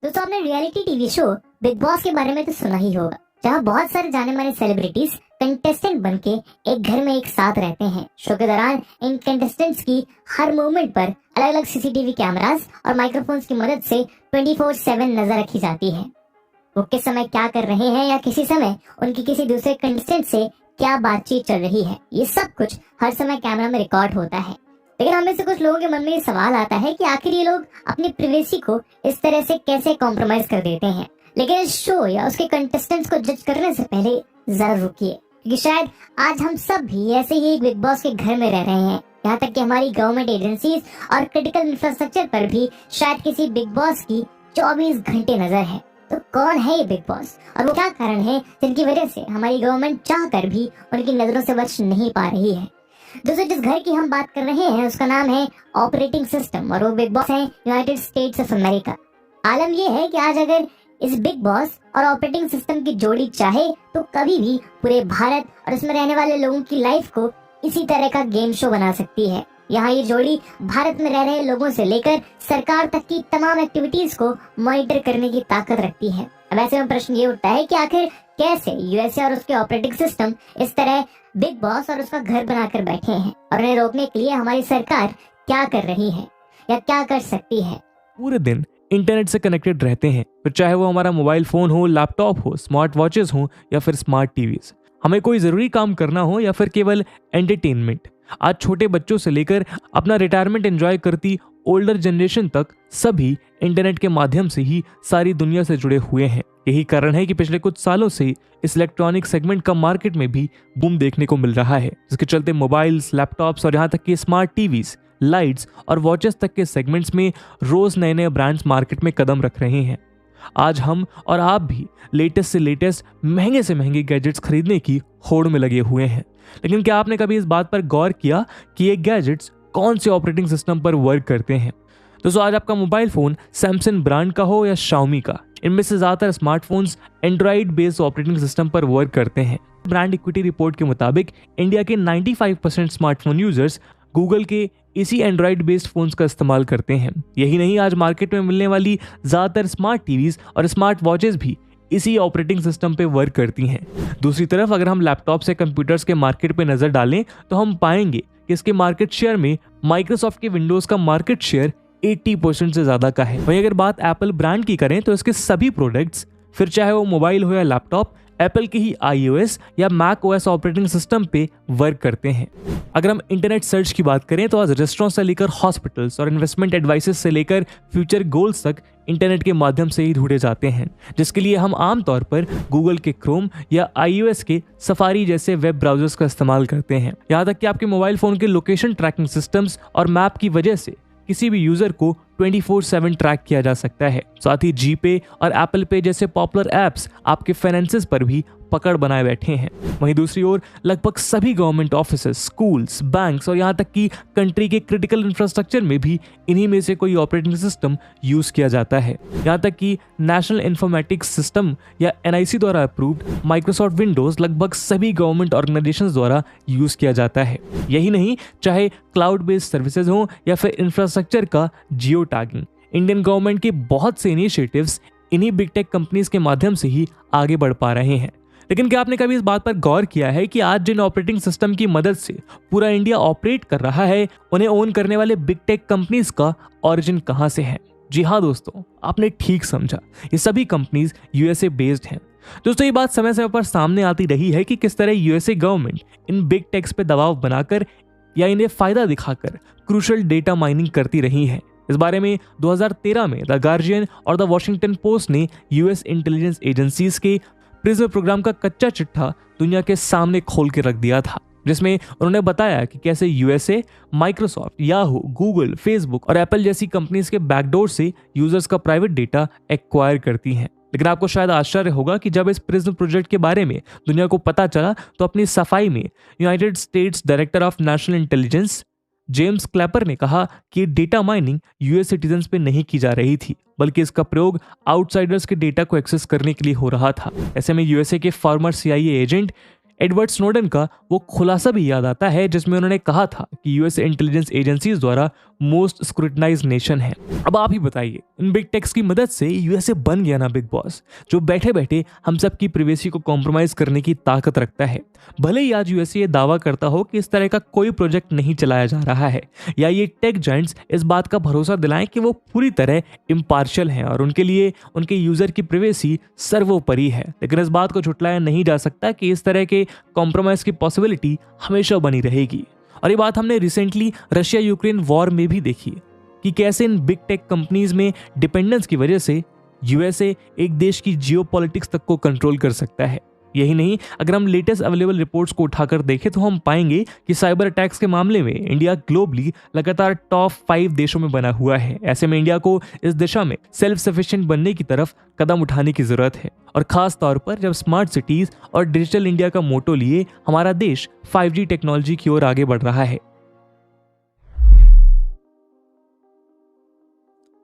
दोस्तों आपने reality TV show big boss के बारे में तो सुना ही होगा, जहां बहुत सारे जाने माने सेलिब्रिटीज कंटेस्टेंट बनके एक घर में एक साथ रहते हैं। शो के दौरान इन कंटेस्टेंट्स की हर मूवमेंट पर अलग अलग सीसीटीवी कैमरास और माइक्रोफोन्स की मदद से 24/7 नजर रखी जाती है। वो किस समय क्या कर रहे हैं या किसी समय उनकी किसी दूसरे कंटेस्टेंट से क्या बातचीत चल रही है, ये सब कुछ हर समय कैमरा में रिकॉर्ड होता है। लेकिन हम में से कुछ लोगों के मन में ये सवाल आता है कि आखिर ये लोग अपनी प्राइवेसी को इस तरह से कैसे कॉम्प्रोमाइज कर देते हैं। लेकिन इस शो या उसके कंटेस्टेंट्स को जज करने से पहले जरा रुकिए, क्योंकि शायद आज हम सब भी ऐसे ही एक बिग बॉस के घर में रह रहे हैं। यहाँ तक कि हमारी गवर्नमेंट एजेंसीज और क्रिटिकल इंफ्रास्ट्रक्चर पर भी शायद किसी बिग बॉस की 24 घंटे नजर है। तो कौन है ये बिग बॉस और वो क्या कारण है जिनकी वजह से हमारी गवर्नमेंट चाह कर भी उनकी नजरों से बच नहीं पा रही है। दोस्तों जिस घर की हम बात कर रहे हैं उसका नाम है ऑपरेटिंग सिस्टम और वो बिग बॉस है यूनाइटेड स्टेट्स ऑफ अमेरिका। आलम ये है कि आज अगर इस बिग बॉस और ऑपरेटिंग सिस्टम की जोड़ी चाहे तो कभी भी पूरे भारत और इसमें रहने वाले लोगों की लाइफ को इसी तरह का गेम शो बना सकती है। यहाँ ये जोड़ी भारत में रह रहे लोगों से लेकर सरकार तक की तमाम एक्टिविटीज को मॉनिटर करने की ताकत रखती है। अब ऐसे में प्रश्न ये उठता है कि आखिर कैसे यूएसए और उसके ऑपरेटिंग सिस्टम इस तरह बिग बॉस और उसका घर बनाकर बैठे हैं और उन्हें रोकने के लिए हमारी सरकार क्या कर रही है या क्या कर सकती है। पूरे दिन इंटरनेट से कनेक्टेड रहते हैं, फिर चाहे वो हमारा मोबाइल फोन हो, लैपटॉप हो, स्मार्ट वॉचेस हो या फिर स्मार्ट टीवीज। हमें कोई जरूरी काम करना हो या फिर केवल एंटरटेनमेंट, आज छोटे बच्चों से लेकर अपना रिटायरमेंट एंजॉय करती ओल्डर जनरेशन तक सभी इंटरनेट के माध्यम से ही सारी दुनिया से जुड़े हुए हैं। यही कारण है कि पिछले कुछ सालों से इस इलेक्ट्रॉनिक सेगमेंट का मार्केट में भी बूम देखने को मिल रहा है, जिसके चलते मोबाइल्स, लैपटॉप्स और यहाँ तक कि स्मार्ट टीवीज, लाइट्स और वॉचेस तक के सेगमेंट्स में रोज नए नए ब्रांड्स मार्केट में कदम रख रहे हैं। आज हम और आप भी लेटेस्ट से लेटेस्ट महंगे से महंगे गैजेट्स खरीदने की होड़ में लगे हुए हैं। लेकिन क्या आपने कभी इस बात पर गौर किया कि ये गैजेट्स कौन से ऑपरेटिंग सिस्टम पर वर्क करते हैं? दोस्तों आज आपका मोबाइल फोन सैमसंग ब्रांड का हो या शाओमी का, इनमें से ज्यादातर smartphones Android based operating system पर वर्क करते हैं। ब्रांड इक्विटी रिपोर्ट के मुताबिक इंडिया के 95% स्मार्टफोन यूजर्स गूगल के इसी एंड्रॉइड बेस्ड फोन्स का इस्तेमाल करते हैं। यही नहीं, आज मार्केट में मिलने वाली ज्यादातर स्मार्ट टीवीज और स्मार्ट वॉचेस भी इसी ऑपरेटिंग सिस्टम पे वर्क करती हैं। दूसरी तरफ अगर हम लैपटॉप से कंप्यूटर्स के मार्केट पे नजर डालें तो हम पाएंगे कि इसके मार्केट शेयर में माइक्रोसॉफ्ट के विंडोज का मार्केट शेयर 80% से ज्यादा का है। वहीं अगर बात एप्पल ब्रांड की करें तो इसके सभी प्रोडक्ट्स, फिर चाहे वो मोबाइल हो या लैपटॉप, एप्पल के ही iOS या मैक ओएस ऑपरेटिंग सिस्टम पे वर्क करते हैं। अगर हम इंटरनेट सर्च की बात करें तो आज रेस्टोरेंट से लेकर हॉस्पिटल्स और इन्वेस्टमेंट एडवाइसेस से लेकर फ्यूचर गोल्स तक इंटरनेट के माध्यम से ही ढूंढे जाते हैं, जिसके लिए हम आमतौर पर गूगल के क्रोम या iOS के सफारी जैसे वेब ब्राउजर्स का इस्तेमाल करते हैं। यहाँ तक कि आपके मोबाइल फोन के लोकेशन ट्रैकिंग सिस्टम्स और मैप की वजह से किसी भी यूजर को 24/7 ट्रैक किया जा सकता है। साथ ही जीपे और एप्पल पे जैसे पॉपुलर एप्स आपके फाइनेंसेस पर भी पकड़ बनाए बैठे हैं। वहीं दूसरी ओर लगभग सभी गवर्नमेंट ऑफिसेस, स्कूल्स, बैंक्स और यहाँ तक कि कंट्री के क्रिटिकल इंफ्रास्ट्रक्चर में भी इन्हीं में से कोई ऑपरेटिंग सिस्टम यूज किया जाता है। यहाँ तक कि नेशनल इंफॉर्मेटिक्स सिस्टम या NIC द्वारा अप्रूव्ड माइक्रोसॉफ्ट विंडोज लगभग सभी गवर्नमेंट ऑर्गेनाइजेशंस द्वारा यूज किया जाता है। यही नहीं, चाहे क्लाउड बेस्ड सर्विसेज हो या फिर इंफ्रास्ट्रक्चर का जियो टैगिंग, इंडियन गवर्नमेंट के बहुत से इनिशिएटिव्स इन्हीं बिग टेक कंपनीज के माध्यम से ही आगे बढ़ पा रहे हैं। लेकिन क्या आपने कभी इस बात पर गौर किया है कि आज जिन ऑपरेटिंग सिस्टम की मदद से पूरा इंडिया ऑपरेट कर रहा है, उन्हें ओन करने वाले बिग टेक कंपनीज का ओरिजिन कहां से है? जी हाँ दोस्तों, आपने ठीक समझा, ये सभी कंपनीज यूएसए बेस्ड हैं। दोस्तों ये बात समय समय पर सामने आती रही है कि किस तरह यूएसए गवर्नमेंट इन बिग टेक्स पे दबाव बनाकर या इन्हें फायदा दिखाकर क्रूशल डेटा माइनिंग करती रही है। इस बारे में 2013 में द गार्जियन और द वॉशिंगटन पोस्ट ने यूएस इंटेलिजेंस एजेंसीज के प्रिज्म प्रोग्राम का कच्चा चिट्ठा दुनिया के सामने खोल के रख दिया था, जिसमें उन्होंने बताया कि कैसे USA Microsoft, Yahoo, Google, Facebook और एप्पल जैसी कंपनीज के बैकडोर से यूजर्स का प्राइवेट डेटा एक्वायर करती हैं। लेकिन आपको शायद आश्चर्य होगा कि जब इस प्रिज्म प्रोजेक्ट के बारे में दुनिया को पता चला तो अपनी सफाई में United states director of national intelligence James Clapper ने कहा कि डेटा माइनिंग यूएस सिटीजन्स पे नहीं की जा रही थी, बल्कि इसका प्रयोग आउटसाइडर्स के डेटा को एक्सेस करने के लिए हो रहा था। ऐसे में यूएसए के farmer CIA agent Edward Snowden का वो खुलासा भी याद आता है जिसमें उन्होंने कहा था कि यूएस इंटेलिजेंस एजेंसीज द्वारा मोस्ट स्क्रूटनाइज्ड नेशन है। अब आप ही बताइए, इन बिग टेक्स की मदद से यूएसए बन गया ना बिग बॉस, जो बैठे बैठे हम सब की प्रिवेसी को कॉम्प्रोमाइज करने की ताकत रखता है। भले ही आज यूएसए ये दावा करता हो कि इस तरह का कोई प्रोजेक्ट नहीं चलाया जा रहा है, या ये टेक जायंट्स इस बात का भरोसा दिलाएं कि वो पूरी तरह इम्पार्शियल हैं और उनके लिए उनके यूजर की प्रिवेसी सर्वोपरि है, लेकिन इस बात को झुटलाया नहीं जा सकता कि इस तरह के कॉम्प्रोमाइज की पॉसिबिलिटी हमेशा बनी रहेगी। और ये बात हमने रिसेंटली रशिया यूक्रेन वॉर में भी देखी कि कैसे इन बिग टेक कंपनीज में डिपेंडेंस की वजह से यूएसए एक देश की जियोपॉलिटिक्स तक को कंट्रोल कर सकता है। यही नहीं, अगर हम लेटेस्ट अवेलेबल रिपोर्ट्स को उठाकर देखें तो हम पाएंगे कि साइबर अटैक्स के मामले में इंडिया ग्लोबली लगातार टॉप 5 देशों में बना हुआ है। ऐसे में इंडिया को इस दिशा में सेल्फ सफिशिएंट बनने की तरफ कदम उठाने की जरूरत है, और खास तौर पर जब स्मार्ट सिटीज और डिजिटल इंडिया का मोटो लिए हमारा देश 5G टेक्नोलॉजी की ओर आगे बढ़ रहा है।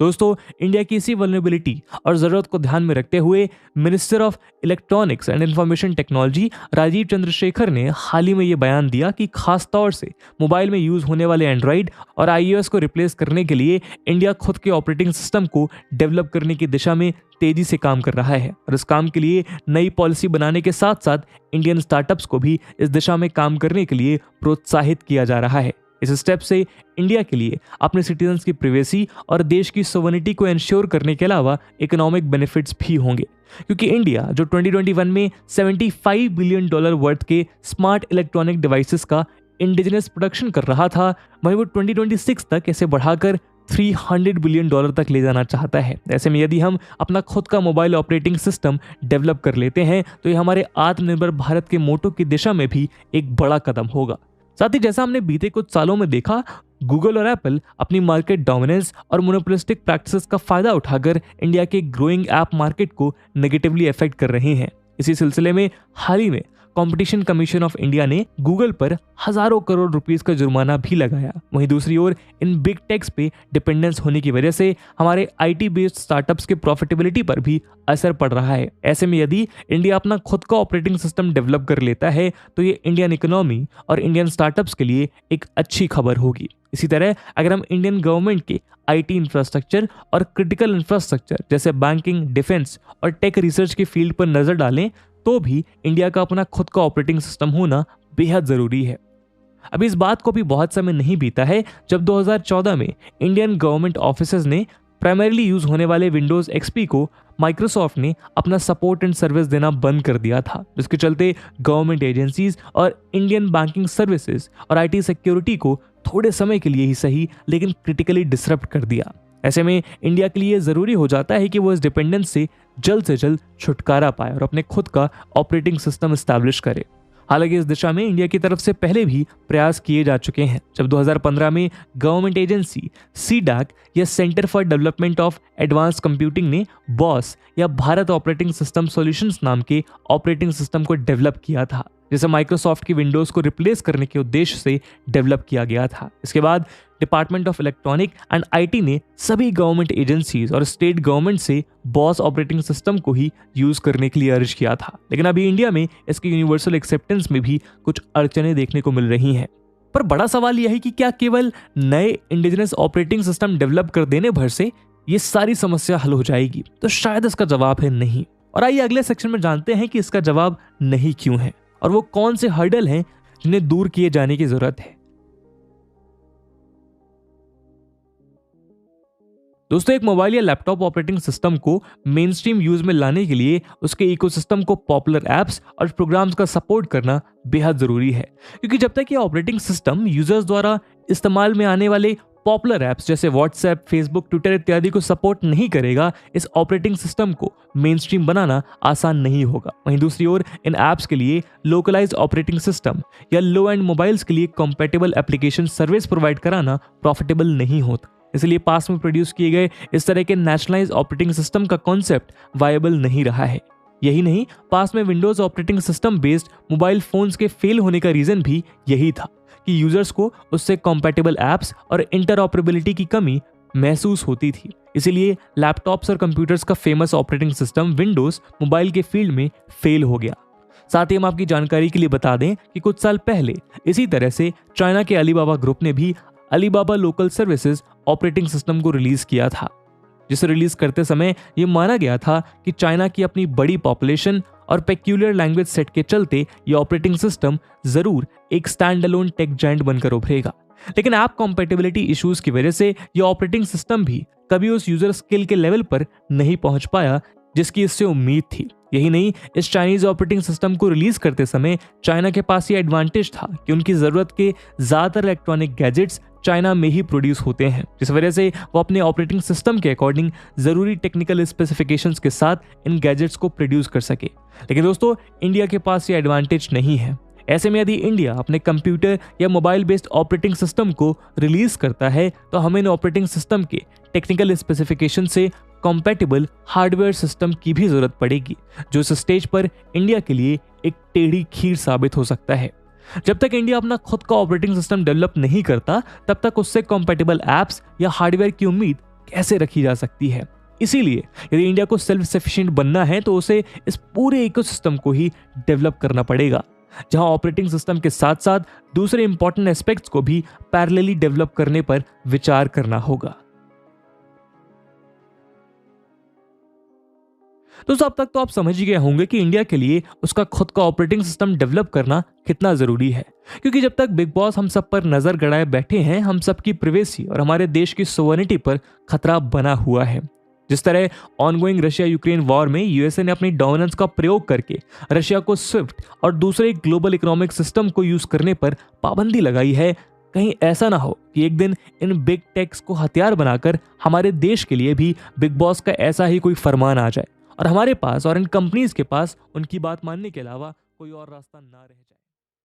दोस्तों, इंडिया की इसी वल्नरेबिलिटी और ज़रूरत को ध्यान में रखते हुए minister of electronics and information technology Rajeev Chandrasekhar ने हाल ही में ये बयान दिया कि खास तौर से मोबाइल में यूज़ होने वाले एंड्रॉइड और iOS को रिप्लेस करने के लिए इंडिया खुद के ऑपरेटिंग सिस्टम को डेवलप करने की दिशा में तेजी से काम कर रहा है, और इस काम के लिए नई पॉलिसी बनाने के साथ साथ इंडियन स्टार्टअप्स को भी इस दिशा में काम करने के लिए प्रोत्साहित किया जा रहा है। इस स्टेप से इंडिया के लिए अपने सिटीजन्स की प्रिवेसी और देश की सोवरेनिटी को इंश्योर करने के अलावा इकोनॉमिक बेनिफिट्स भी होंगे, क्योंकि इंडिया जो 2021 में $75 बिलियन वर्थ के स्मार्ट इलेक्ट्रॉनिक डिवाइसेस का इंडिजिनस प्रोडक्शन कर रहा था, वहीं वो 2026 तक इसे बढ़ाकर $300 बिलियन तक ले जाना चाहता है। ऐसे में यदि हम अपना खुद का मोबाइल ऑपरेटिंग सिस्टम डेवलप कर लेते हैं तो ये हमारे आत्मनिर्भर भारत के मोटो की दिशा में भी एक बड़ा कदम होगा। साथ ही जैसा हमने बीते कुछ सालों में देखा, गूगल और एप्पल अपनी मार्केट डोमिनेंस और मोनोपोलिस्टिक प्रैक्टिसेस का फायदा उठाकर इंडिया के ग्रोइंग ऐप मार्केट को नेगेटिवली अफेक्ट कर रहे हैं। इसी सिलसिले में हाल ही में कंपटीशन कमीशन ऑफ इंडिया ने गूगल पर हजारों करोड़ रुपीस का जुर्माना भी लगाया। वहीं दूसरी ओर इन बिग टेक्स पे डिपेंडेंस होने की वजह से हमारे आईटी बेस्ड स्टार्टअप्स के प्रॉफिटेबिलिटी पर भी असर पड़ रहा है। ऐसे में यदि इंडिया अपना खुद का ऑपरेटिंग सिस्टम डेवलप कर लेता है तो ये इंडियन इकोनॉमी और इंडियन स्टार्टअप्स के लिए एक अच्छी खबर होगी। इसी तरह अगर हम इंडियन गवर्नमेंट के आईटी इंफ्रास्ट्रक्चर और क्रिटिकल इंफ्रास्ट्रक्चर जैसे बैंकिंग, डिफेंस और टेक रिसर्च के फील्ड पर नजर डालें तो भी इंडिया का अपना खुद का ऑपरेटिंग सिस्टम होना बेहद जरूरी है। अभी इस बात को भी बहुत समय नहीं बीता है जब 2014 में इंडियन गवर्नमेंट ऑफिसेज ने प्राइमरीली यूज होने वाले विंडोज एक्सपी को माइक्रोसॉफ्ट ने अपना सपोर्ट एंड सर्विस देना बंद कर दिया था, जिसके चलते गवर्नमेंट एजेंसीज और इंडियन बैंकिंग सर्विसेज और आईटी सिक्योरिटी को थोड़े समय के लिए ही सही लेकिन क्रिटिकली डिसरप्ट कर दिया। ऐसे में इंडिया के लिए जरूरी हो जाता है कि वो इस डिपेंडेंस से जल्द छुटकारा पाए और अपने खुद का ऑपरेटिंग सिस्टम एस्टैब्लिश करे। हालांकि इस दिशा में इंडिया की तरफ से पहले भी प्रयास किए जा चुके हैं। जब 2015 में गवर्नमेंट एजेंसी सीडैक या centre for development of advance computing ने बॉस या भारत ऑपरेटिंग सिस्टम सॉल्यूशंस नाम के ऑपरेटिंग सिस्टम को डेवलप किया था, जिसे माइक्रोसॉफ्ट की विंडोज को रिप्लेस करने के उद्देश्य से डेवलप किया गया था। इसके बाद department of electronic and IT ने सभी गवर्नमेंट एजेंसीज और स्टेट गवर्नमेंट से बॉस ऑपरेटिंग सिस्टम को ही यूज करने के लिए अर्ज किया था, लेकिन अभी इंडिया में इसकी यूनिवर्सल एक्सेप्टेंस में भी कुछ अड़चनें देखने को मिल रही हैं। पर बड़ा सवाल यह है कि क्या केवल नए इंडिजिनस ऑपरेटिंग सिस्टम डेवलप कर देने भर से ये सारी समस्या हल हो जाएगी? तो शायद इसका जवाब है नहीं। और आइए अगले सेक्शन में जानते हैं कि इसका जवाब नहीं क्यों है और वो कौन से हर्डल हैं जिन्हें दूर किए जाने की जरूरत है। दोस्तों, एक मोबाइल या लैपटॉप ऑपरेटिंग सिस्टम को मेन स्ट्रीम यूज में लाने के लिए उसके इकोसिस्टम को पॉपुलर एप्स और प्रोग्राम्स का सपोर्ट करना बेहद जरूरी है, क्योंकि जब तक ये ऑपरेटिंग सिस्टम यूजर्स द्वारा इस्तेमाल में आने वाले पॉपुलर ऐप्स जैसे व्हाट्सएप, फेसबुक, ट्विटर इत्यादि को सपोर्ट नहीं करेगा, इस ऑपरेटिंग सिस्टम को मेन स्ट्रीम बनाना आसान नहीं होगा। वहीं दूसरी ओर इन ऐप्स के लिए लोकलाइज्ड ऑपरेटिंग सिस्टम या लो एंड मोबाइल्स के लिए कॉम्पैटिबल एप्लीकेशन सर्विस प्रोवाइड कराना प्रॉफिटेबल नहीं होता। इसलिए पास में प्रोड्यूस किए गए इस तरह के नेशनलाइज्ड ऑपरेटिंग सिस्टम का कॉन्सेप्ट वायबल नहीं रहा है। यही नहीं, पास में Windows operating system based mobile phones के फेल होने का रीजन भी यही था कि यूजर्स को उससे कॉम्पैटिबल एप्स और इंटरऑपरेबिलिटी की कमी महसूस होती थी। इसीलिए लैपटॉप्स और कंप्यूटर्स का famous operating system Windows mobile के फील्ड में फेल हो गया। साथ ही हम आपकी जानकारी के लिए बता दें कि कुछ साल पहले इसी तरह से चाइना के अलीबाबा ग्रुप ने भी Alibaba local services operating system को रिलीज किया था, जिसे रिलीज करते समय ये माना गया था कि चाइना की अपनी बड़ी पॉपुलेशन और पेक्यूलियर लैंग्वेज सेट के चलते ये ऑपरेटिंग सिस्टम जरूर एक स्टैंड अलोन टेक जायंट बनकर उभरेगा। लेकिन ऐप कॉम्पेटिबिलिटी इश्यूज की वजह से ये ऑपरेटिंग सिस्टम भी कभी उस यूजर स्किल के लेवल पर नहीं पहुंच पाया जिसकी इससे उम्मीद थी। यही नहीं, इस चाइनीज ऑपरेटिंग सिस्टम को रिलीज करते समय चाइना के पास ये एडवांटेज था कि उनकी जरूरत के ज्यादातर इलेक्ट्रॉनिक गैजेट्स चाइना में ही प्रोड्यूस होते हैं, जिस वजह से वो अपने ऑपरेटिंग सिस्टम के अकॉर्डिंग जरूरी टेक्निकल स्पेसिफिकेशंस के साथ इन गैजेट्स को प्रोड्यूस कर सके। लेकिन दोस्तों, इंडिया के पास ये एडवांटेज नहीं है। ऐसे में यदि इंडिया अपने कंप्यूटर या मोबाइल बेस्ड ऑपरेटिंग सिस्टम को रिलीज करता है तो हमें इन ऑपरेटिंग सिस्टम के टेक्निकल स्पेसिफिकेशन से कॉम्पैटिबल हार्डवेयर सिस्टम की भी जरूरत पड़ेगी, जो इस स्टेज पर इंडिया के लिए एक टेढ़ी खीर साबित हो सकता है। जब तक इंडिया अपना खुद का ऑपरेटिंग सिस्टम डेवलप नहीं करता, तब तक उससे कॉम्पैटिबल एप्स या हार्डवेयर की उम्मीद कैसे रखी जा सकती है। इसीलिए यदि इंडिया को सेल्फ सफिशिएंट बनना है तो उसे इस पूरे इकोसिस्टम को ही डेवलप करना पड़ेगा, जहां ऑपरेटिंग सिस्टम के साथ साथ दूसरे इंपॉर्टेंट एस्पेक्ट्स को भी पैरेलली डेवलप करने पर विचार करना होगा। दोस्तों, अब तक तो आप समझ ही गए होंगे कि इंडिया के लिए उसका खुद का ऑपरेटिंग सिस्टम डेवलप करना कितना जरूरी है, क्योंकि जब तक बिग बॉस हम सब पर नजर गड़ाए बैठे हैं, हम सबकी प्राइवेसी और हमारे देश की सोवरेनिटी पर खतरा बना हुआ है। जिस तरह ऑनगोइंग रशिया यूक्रेन वॉर में यूएसए ने अपनी डोमिनेंस का प्रयोग करके रशिया को स्विफ्ट और दूसरे ग्लोबल इकोनॉमिक सिस्टम को यूज करने पर पाबंदी लगाई है, कहीं ऐसा ना हो कि एक दिन इन बिग टेक्स को हथियार बनाकर हमारे देश के लिए भी बिग बॉस का ऐसा ही कोई फरमान आ जाए और हमारे पास और इन कंपनीज के पास उनकी बात मानने के अलावा कोई और रास्ता ना रह जाए।